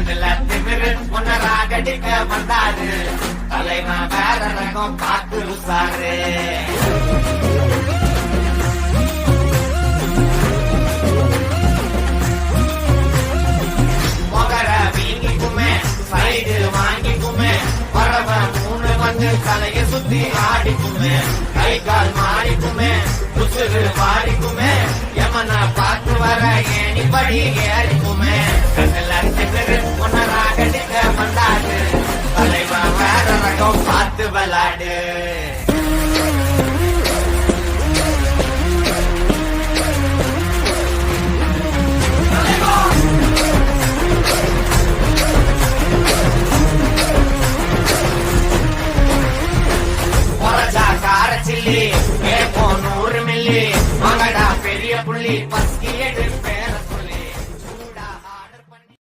கண்ணுல திமிரு உன்னராகடிக்க வந்தாரு தலைவன் வேற ரகம் பார்த்து உசாரு மொகர வீங்கிக்குமே சைடு வாங்கிக்குமே வரவ மூணு வந்து தலைய சுத்தி ஆடிக்குமே கை கால் மாறிக்குமே உசுறு மாறிக்குமே எமன பார்த்து வர ஏனிப்படி ஏறிக்குமே கண்ணுல திமிரு உன்னராகடிக்க வந்தாரு தலைவன் வேற ரகம் பார்த்து விளாடு